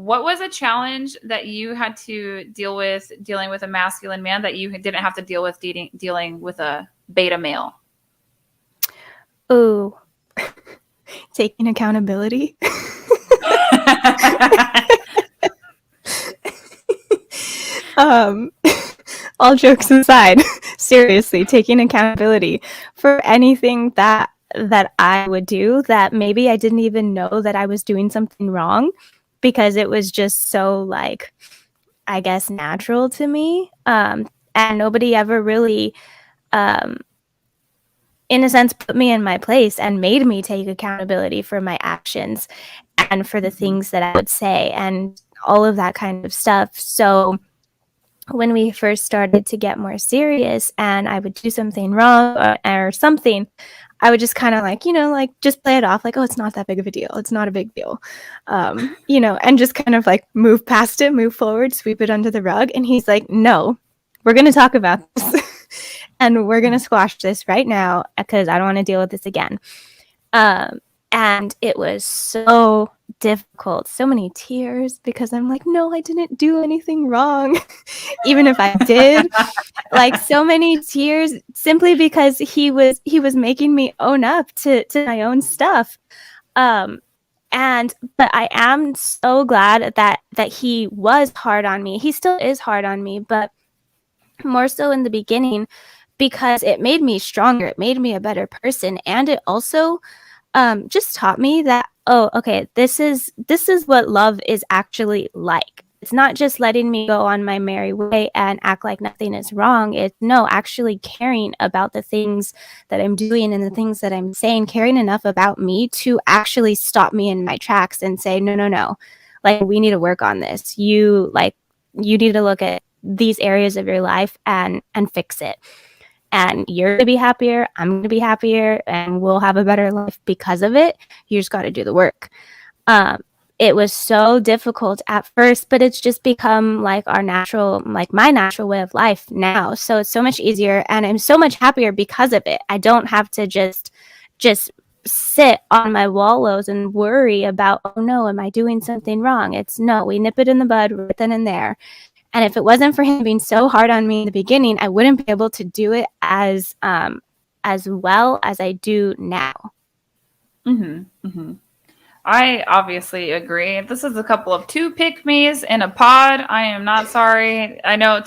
what was a challenge that you had to deal with dealing with a masculine man that you didn't have to deal with dealing with a beta male? Ooh, taking accountability. um, all jokes aside, seriously, taking accountability for anything that I would do that maybe I didn't even know that I was doing something wrong, because it was just so, like, I guess, natural to me. And nobody ever really, um, in a sense, put me in my place and made me take accountability for my actions and for the things that I would say and all of that kind of stuff. So when we first started to get more serious and I would do something wrong or something, I would just kind of like, like just play it off like, oh, it's not that big of a deal. It's not a big deal. And just kind of like move past it, move forward, sweep it under the rug. And he's like, no, we're going to talk about this and we're going to squash this right now because I don't want to deal with this again. And it was so difficult, so many tears, because I'm like, no, I didn't do anything wrong. Even if I did, like so many tears simply because he was making me own up to my own stuff. But I am so glad that he was hard on me. He still is hard on me, but more so in the beginning, because it made me stronger. It made me a better person. And it also just taught me that, oh, okay, this is what love is actually like. It's not just letting me go on my merry way and act like nothing is wrong. It's actually caring about the things that I'm doing and the things that I'm saying, caring enough about me to actually stop me in my tracks and say, no, like, we need to work on this. You need to look at these areas of your life and fix it. And you're going to be happier, I'm going to be happier, and we'll have a better life because of it. You just got to do the work. It was so difficult at first, but it's just become like my natural way of life now. So it's so much easier, and I'm so much happier because of it. I don't have to just sit on my wallows and worry about, oh no, am I doing something wrong? It's no, we nip it in the bud right then and there. And if it wasn't for him being so hard on me in the beginning, I wouldn't be able to do it as well as I do now. I obviously agree. This is a couple of two pick-me's in a pod. I am not sorry. I know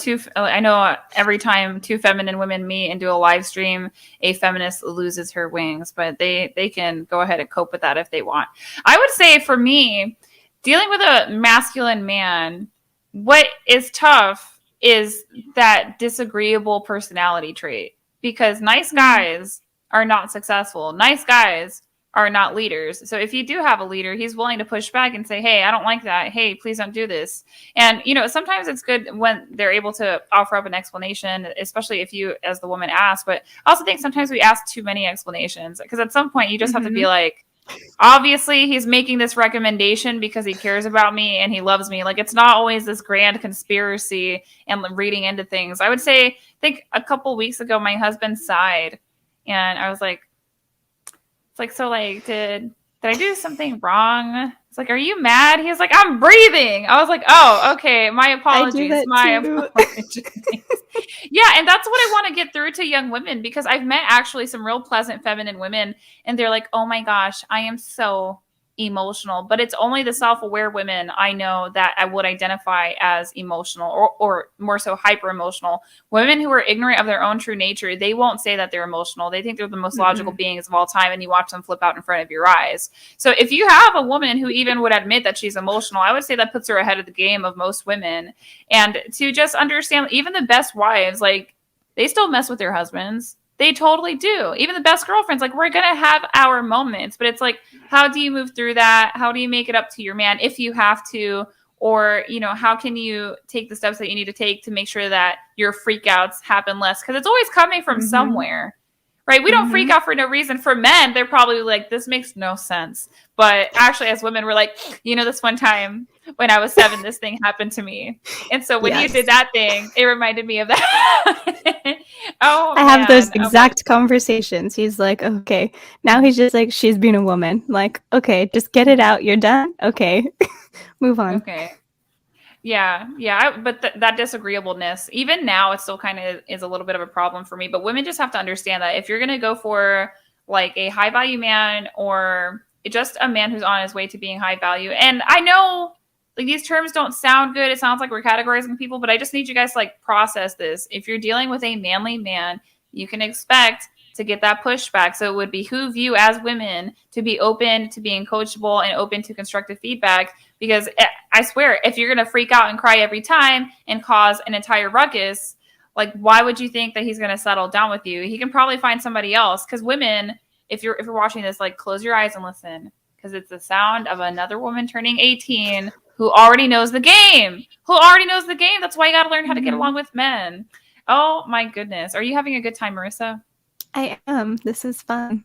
every time two feminine women meet and do a live stream, a feminist loses her wings, but they can go ahead and cope with that if they want. I would say for me, dealing with a masculine man, what is tough is that disagreeable personality trait, because nice guys are not successful. Nice guys are not leaders. So if you do have a leader, he's willing to push back and say, hey, I don't like that. Hey, please don't do this. And, sometimes it's good when they're able to offer up an explanation, especially if you, as the woman, ask. But I also think sometimes we ask too many explanations, because at some point you just have to be like, obviously he's making this recommendation because he cares about me and he loves me. Like, it's not always this grand conspiracy and reading into things. I would say, I think a couple weeks ago, my husband sighed and I was like, it's like, so like, did I do something wrong? It's like, are you mad? He's like, I'm breathing. I was like, oh, okay. My apologies. Apologies. Yeah. And that's what I want to get through to young women, because I've met actually some real pleasant feminine women and they're like, oh my gosh, I am so emotional. But it's only the self-aware women I know that I would identify as emotional, or more so hyper emotional. Women who are ignorant of their own true nature, they won't say that they're emotional. They think they're the most logical beings of all time, and you watch them flip out in front of your eyes. So if you have a woman who even would admit that she's emotional, I would say that puts her ahead of the game of most women. And to just understand, even the best wives, like, they still mess with their husbands. They totally do. Even the best girlfriends, like, we're going to have our moments, but it's like, how do you move through that? How do you make it up to your man if you have to? Or, how can you take the steps that you need to take to make sure that your freakouts happen less? Because it's always coming from somewhere, right? We don't freak out for no reason. For men, they're probably like, this makes no sense. But actually, as women, we're like, this one time when I was 7, this thing happened to me. And so when you Yes. did that thing, it reminded me of that. Oh, I have those man. exact conversations. He's like, okay. Now he's just like, she's been a woman. Like, okay, just get it out. You're done. Okay. Move on. Okay. Yeah, yeah, but that disagreeableness, even now, it still kind of is a little bit of a problem for me. But women just have to understand that if you're going to go for like a high value man or just a man who's on his way to being high value, and I know like these terms don't sound good. It sounds like we're categorizing people, but I just need you guys to like process this. If you're dealing with a manly man, you can expect to get that pushback. So it would behoove you as women to be open to being coachable and open to constructive feedback because I swear, if you're going to freak out and cry every time and cause an entire ruckus, like, why would you think that he's going to settle down with you? He can probably find somebody else. Because women, if you're watching this, like, close your eyes and listen, because it's the sound of another woman turning 18 who already knows the game. That's why you got to learn how to get along with men. Oh my goodness, are you having a good time, Marissa? I am. This is fun.